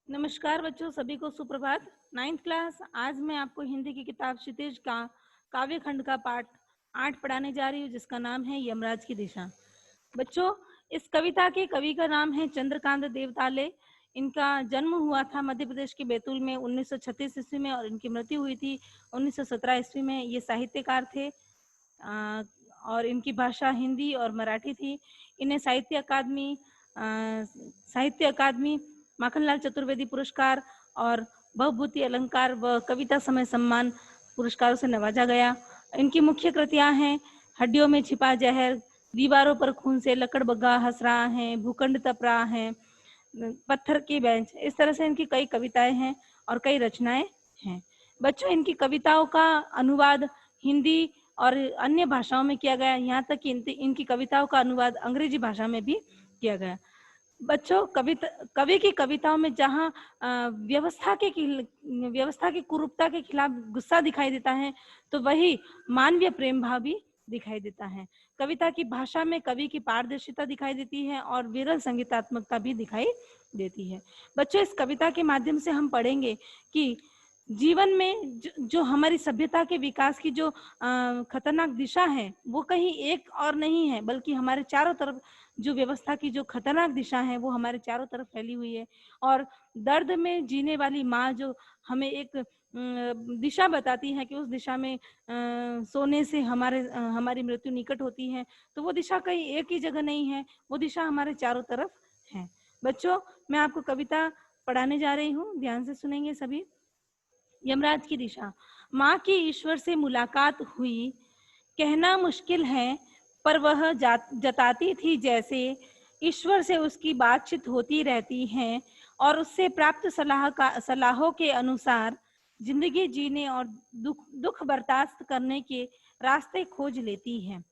नमस्कार बच्चों, सभी को सुप्रभात। 9th class. आज मैं आपको हिंदी की किताब क्षितिज का काव्य खंड का पाठ 8 पढ़ाने जा रही हूँ, जिसका नाम है यमराज की दिशा। बच्चों, इस कविता के कवि का नाम है चंद्रकांत देवताले। इनका जन्म हुआ था मध्य प्रदेश के बैतूल में 1936 ईस्वी में और इनकी मृत्यु हुई थी 1917 ईस्वी में। ये साहित्यकार थे और इनकी भाषा हिंदी और मराठी थी। इन्हें साहित्य अकादमी माखनलाल चतुर्वेदी पुरस्कार और बहुभूति अलंकार व कविता समय सम्मान पुरस्कारों से नवाजा गया। इनकी मुख्य कृतियां हैं हड्डियों में छिपा जहर, दीवारों पर खून से लकड़बग्गा हंस रहा है, भूखंड तप रहा है, पत्थर की बेंच। इस तरह से इनकी कई कविताएं हैं और कई रचनाएं हैं। बच्चों, इनकी कविताओं का अनुवाद हिंदी और अन्य भाषाओं में किया गया, यहाँ तक कि इनकी कविताओं का अनुवाद अंग्रेजी भाषा में भी किया गया। बच्चों, कवि की कविताओं में जहाँ व्यवस्था की कुरूपता के खिलाफ गुस्सा दिखाई देता है, तो वही मानवीय प्रेम भाव भी दिखाई देता है। कविता की भाषा में कवि की पारदर्शिता दिखाई देती है और विरल संगीतात्मकता भी दिखाई देती है। बच्चों, इस कविता के माध्यम से हम पढ़ेंगे कि जीवन में जो हमारी सभ्यता के विकास की जो खतरनाक दिशा है, वो कहीं एक और नहीं है, बल्कि हमारे चारों तरफ जो व्यवस्था की जो खतरनाक दिशा है, वो हमारे चारों तरफ फैली हुई है। और दर्द में जीने वाली माँ जो हमें एक दिशा बताती है कि उस दिशा में सोने से हमारी मृत्यु निकट होती है, तो वो दिशा कहीं एक ही जगह नहीं है, वो दिशा हमारे चारों तरफ है। बच्चों, मैं आपको कविता पढ़ाने जा रही हूँ, ध्यान से सुनेंगे सभी। यमराज की दिशा। माँ की ईश्वर से मुलाकात हुई, कहना मुश्किल है पर वह जताती थी जैसे ईश्वर से उसकी बातचीत होती रहती है और उससे प्राप्त सलाहों के अनुसार जिंदगी जीने और दुख बर्दाश्त करने के रास्ते खोज लेती है।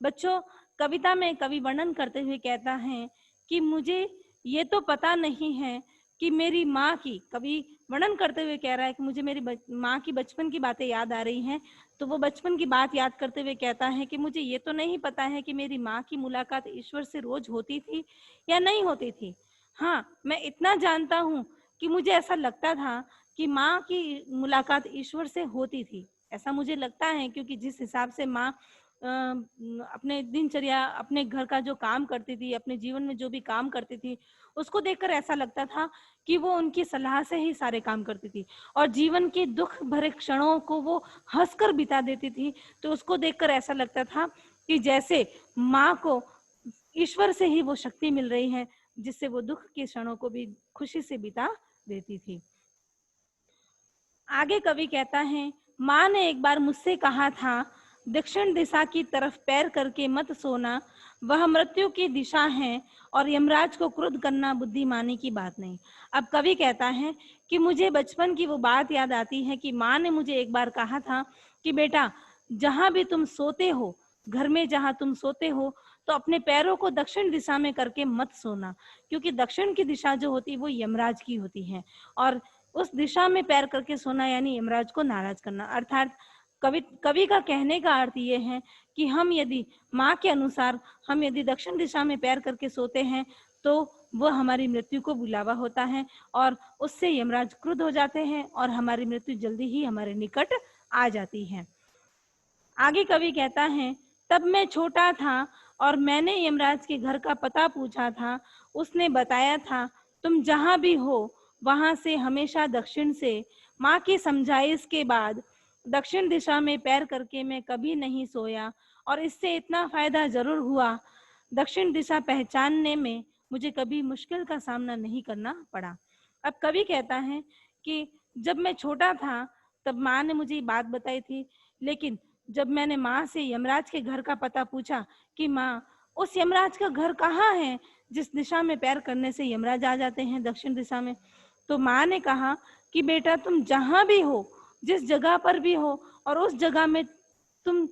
बच्चों, कविता में कवि वर्णन करते हुए कहता है कि मुझे ये तो पता नहीं है कि मेरी माँ की, कवि वर्णन करते हुए कह रहा है कि मुझे मेरी माँ की बचपन की बातें याद आ रही हैं। तो वो बचपन की बात याद करते हुए कहता है कि मुझे ये तो नहीं पता है कि मेरी माँ की मुलाकात ईश्वर से रोज होती थी या नहीं होती थी। हाँ, मैं इतना जानता हूँ कि मुझे ऐसा लगता था कि माँ की मुलाकात ईश्वर से होती थी। ऐसा मुझे लगता है क्योंकि जिस हिसाब से माँ अपने दिनचर्या, अपने घर का जो काम करती थी, अपने जीवन में जो भी काम करती थी, उसको देखकर ऐसा लगता था कि वो उनकी सलाह से ही सारे काम करती थी और जीवन के दुख भरे क्षणों को वो हंसकर बिता देती थी। तो उसको देखकर ऐसा लगता था कि जैसे माँ को ईश्वर से ही वो शक्ति मिल रही है, जिससे वो दुख के क्षणों को भी खुशी से बिता देती थी। आगे कवि कहता है, माँ ने एक बार मुझसे कहा था, दक्षिण दिशा की तरफ पैर करके मत सोना, वह मृत्यु की दिशा है और यमराज को क्रुद्ध करना बुद्धिमानी की बात नहीं। अब कवि कहता है कि मुझे बचपन की वो बात याद आती है कि माँ ने मुझे एक बार कहा था कि बेटा, जहां भी तुम सोते हो, घर में जहां तुम सोते हो, तो अपने पैरों को दक्षिण दिशा में करके मत सोना, क्योंकि दक्षिण की दिशा जो होती है वो यमराज की होती है और उस दिशा में पैर करके सोना यानी यमराज को नाराज करना। अर्थात कवि का कहने का अर्थ ये है कि हम यदि माँ के अनुसार हम यदि दक्षिण दिशा में पैर करके सोते हैं, तो वह हमारी मृत्यु को बुलावा होता है और उससे यमराज क्रुद्ध हो जाते हैं और हमारी मृत्यु जल्दी ही हमारे निकट आ जाती है। आगे कवि कहता है, तब मैं छोटा था और मैंने यमराज के घर का पता पूछा था। उसने बताया था, तुम जहां भी हो वहां से हमेशा दक्षिण से। माँ की समझाइश के बाद दक्षिण दिशा में पैर करके मैं कभी नहीं सोया और इससे इतना फायदा जरूर हुआ, दक्षिण दिशा पहचानने में मुझे कभी मुश्किल का सामना नहीं करना पड़ा। अब कवि कहता है कि जब मैं छोटा था तब माँ ने मुझे ये बात बताई थी, लेकिन जब मैंने माँ से यमराज के घर का पता पूछा कि माँ, उस यमराज का घर कहाँ है जिस दिशा में पैर करने से यमराज आ जाते हैं, दक्षिण दिशा में, तो माँ ने कहा कि बेटा, तुम जहां भी हो, जिस जगह पर भी हो और उस जगह में तुम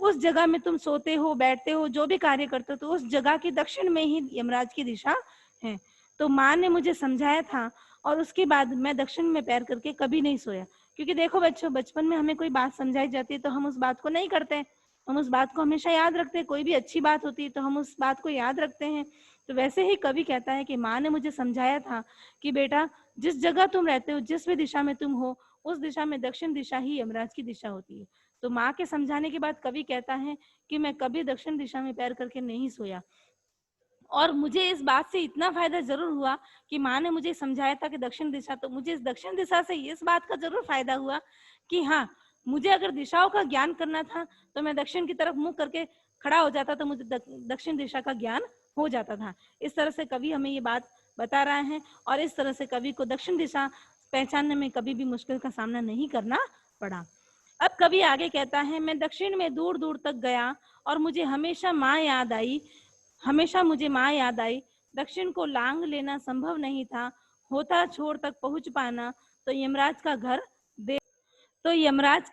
उस जगह में तुम सोते हो, बैठते हो, जो भी कार्य करते हो, तो उस जगह की दक्षिण में ही यमराज की दिशा है। तो माँ ने मुझे समझाया था और उसके बाद मैं दक्षिण में पैर करके कभी नहीं सोया। क्योंकि देखो बच्चों, बचपन में हमें कोई बात समझाई जाती है तो हम उस बात को नहीं करते हैं, हम उस बात को हमेशा याद रखते हैं। कोई भी अच्छी बात होती है तो हम उस बात को याद रखते हैं तो वैसे ही कवि कहता है कि माँ ने मुझे समझाया था कि बेटा, जिस जगह तुम रहते हो, जिस भी दिशा में तुम हो, उस दिशा में दक्षिण दिशा ही यमराज की दिशा होती है। तो माँ के समझाने के बाद कवि कहता है कि मैं कभी दक्षिण दिशा में पैर करके नहीं सोया, और मुझे इस बात से इतना फायदा जरूर हुआ कि माँ ने मुझे समझाया था कि दक्षिण दिशा, तो मुझे इस दक्षिण दिशा से इस बात का जरूर फायदा हुआ कि हाँ, मुझे अगर दिशाओं का ज्ञान करना था तो मैं दक्षिण की तरफ मुंह करके खड़ा हो जाता, तो मुझे दक्षिण दिशा का ज्ञान हो जाता था। इस तरह से कवि हमें ये बात बता रहा है, और इस तरह से कवि को दक्षिण दिशा पहचानने में कभी भी मुश्किल का सामना नहीं करना पड़ा। अब कवि आगे कहता है, मैं दक्षिण में दूर दूर तक गया और मुझे हमेशा माँ याद आई, हमेशा मुझे माँ याद आई। दक्षिण को लांग लेना संभव नहीं था, होता छोर तक पहुंच पाना तो यमराज का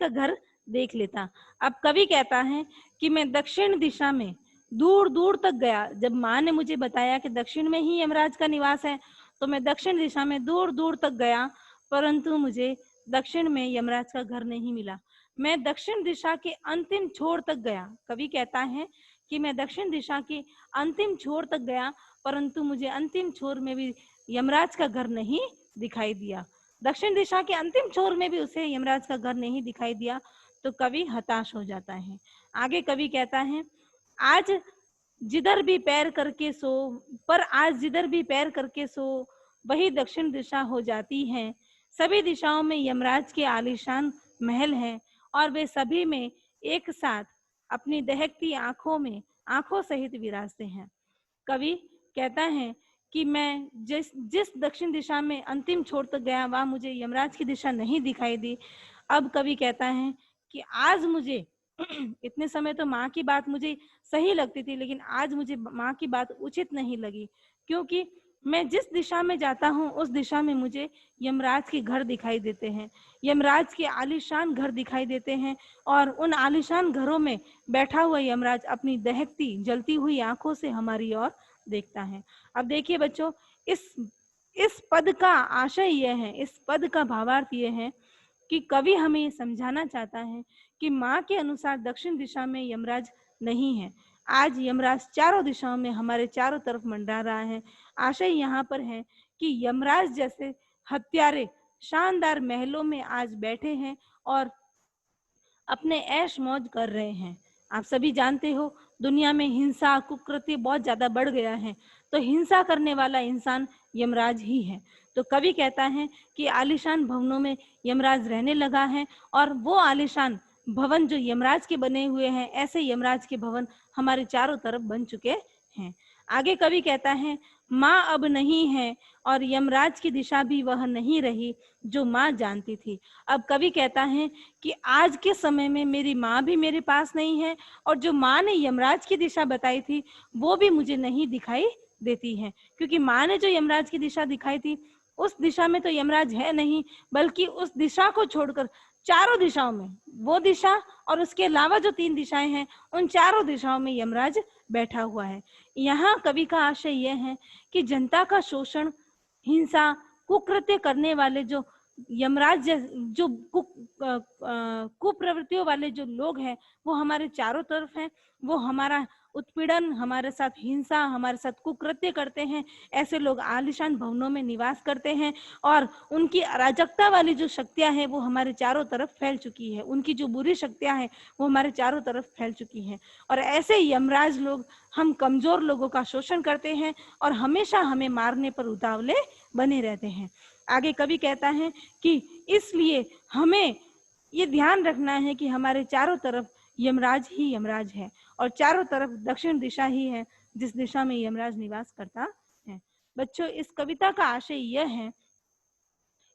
घर देख लेता। अब कवि कहता है कि मैं दक्षिण दिशा में दूर दूर तक गया। जब माँ ने मुझे बताया कि दक्षिण में ही यमराज का निवास है, तो मैं दक्षिण दिशा में दूर दूर तक गया, परंतु मुझे दक्षिण में यमराज का घर नहीं मिला। मैं दक्षिण दिशा के अंतिम छोर तक गया। कवि कहता है कि मैं दक्षिण दिशा के अंतिम छोर तक गया, परंतु मुझे अंतिम छोर में भी यमराज का घर नहीं दिखाई दिया। दक्षिण दिशा के अंतिम छोर में भी उसे यमराज का घर नहीं दिखाई दिया, तो कवि हताश हो जाता है। आगे कवि कहता है, आज जिधर भी पैर करके सो, पर आज जिधर भी पैर करके सो वही दक्षिण दिशा हो जाती है। सभी दिशाओं में यमराज के आलीशान महल हैं, और वे सभी में एक साथ अपनी दहकती आंखों सहित विराजते हैं। कवि कहता है कि मैं जिस दक्षिण दिशा में अंतिम छोर तक गया, वहां मुझे यमराज की दिशा नहीं दिखाई दी। अब कवि कहता है कि आज मुझे इतने समय तो माँ की बात मुझे सही लगती थी, लेकिन आज मुझे माँ की बात उचित नहीं लगी, क्योंकि मैं जिस दिशा में जाता हूँ उस दिशा में मुझे यमराज के घर दिखाई देते हैं, यमराज के आलीशान घर दिखाई देते हैं, और उन आलीशान घरों में बैठा हुआ यमराज अपनी दहकती जलती हुई आंखों से हमारी ओर देखता है। अब देखिए बच्चों, इस पद का आशय यह है, इस पद का भावार्थ यह है कि कवि हमें ये समझाना चाहता है कि माँ के अनुसार दक्षिण दिशा में यमराज नहीं है। आज यमराज चारों दिशाओं में हमारे चारों तरफ मंडरा रहा है। आशय यहाँ पर है कि यमराज जैसे हत्यारे शानदार महलों में आज बैठे हैं और अपने ऐश मौज कर रहे हैं। आप सभी जानते हो, दुनिया में हिंसा कुकृत्य बहुत ज्यादा बढ़ गया है, तो हिंसा करने वाला इंसान यमराज ही है। तो कवि कहता है कि आलीशान भवनों में यमराज रहने लगा है, और वो आलीशान भवन जो यमराज के बने हुए हैं, ऐसे यमराज के भवन हमारे चारों तरफ बन चुके हैं। आगे कवि कहता है, माँ अब नहीं है और यमराज की दिशा भी वह नहीं रही जो माँ जानती थी। अब कवि कहता है कि आज के समय में मेरी माँ भी मेरे पास नहीं है, और जो माँ ने यमराज की दिशा बताई थी वो भी मुझे नहीं दिखाई देती है, क्योंकि माँ ने जो यमराज की दिशा दिखाई थी उस दिशा में तो यमराज है नहीं, बल्कि उस दिशा को छोड़कर चारों दिशाओं में, वो दिशा और उसके अलावा जो 3 दिशाएं हैं, उन चारों दिशाओं में यमराज बैठा हुआ है। यहाँ कवि का आशय यह है कि जनता का शोषण, हिंसा, कुकृत्य करने वाले जो यमराज जो कुप्रवृत्तियों वाले जो लोग हैं वो हमारे चारों तरफ हैं। वो हमारा उत्पीड़न, हमारे साथ हिंसा, हमारे साथ कुकृत्य करते हैं। ऐसे लोग आलीशान भवनों में निवास करते हैं, और उनकी अराजकता वाली जो शक्तियां हैं वो हमारे चारों तरफ फैल चुकी है। उनकी जो बुरी शक्तियां हैं वो हमारे चारों तरफ फैल चुकी हैं, और ऐसे यमराज लोग हम कमजोर लोगों का शोषण करते हैं और हमेशा हमें मारने पर उतावले बने रहते हैं। आगे कवि कहता है कि इसलिए हमें ये ध्यान रखना है कि हमारे चारों तरफ यमराज ही यमराज है, और चारों तरफ दक्षिण दिशा ही है जिस दिशा में यमराज निवास करता है। बच्चों, इस कविता का आशय यह है,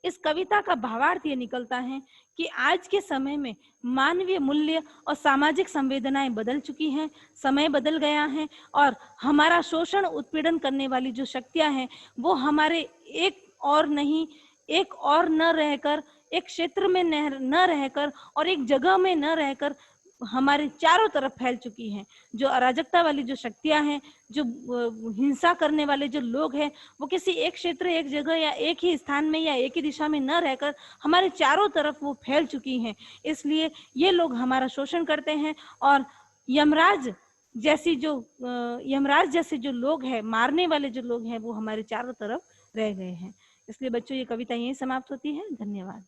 इस कविता का भावार्थ ये निकलता है कि आज के समय में मानवीय मूल्य और सामाजिक संवेदनाएं बदल चुकी हैं, समय बदल गया है, और हमारा शोषण उत्पीड़न करने वाली जो शक्तियां हैं वो हमारे एक और न रहकर, एक क्षेत्र में न रहकर और एक जगह में न रहकर हमारे चारों तरफ फैल चुकी हैं। जो अराजकता वाली जो शक्तियां हैं, जो हिंसा करने वाले जो लोग हैं, वो किसी एक क्षेत्र, एक जगह या एक ही स्थान में या एक ही दिशा में न रहकर हमारे चारों तरफ वो फैल चुकी हैं। इसलिए ये लोग हमारा शोषण करते हैं, और यमराज जैसी जो यमराज जैसे जो लोग हैं, मारने वाले जो लोग हैं, वो हमारे चारों तरफ रह गए हैं। इसलिए बच्चों ये कविता यहीं समाप्त होती है। धन्यवाद।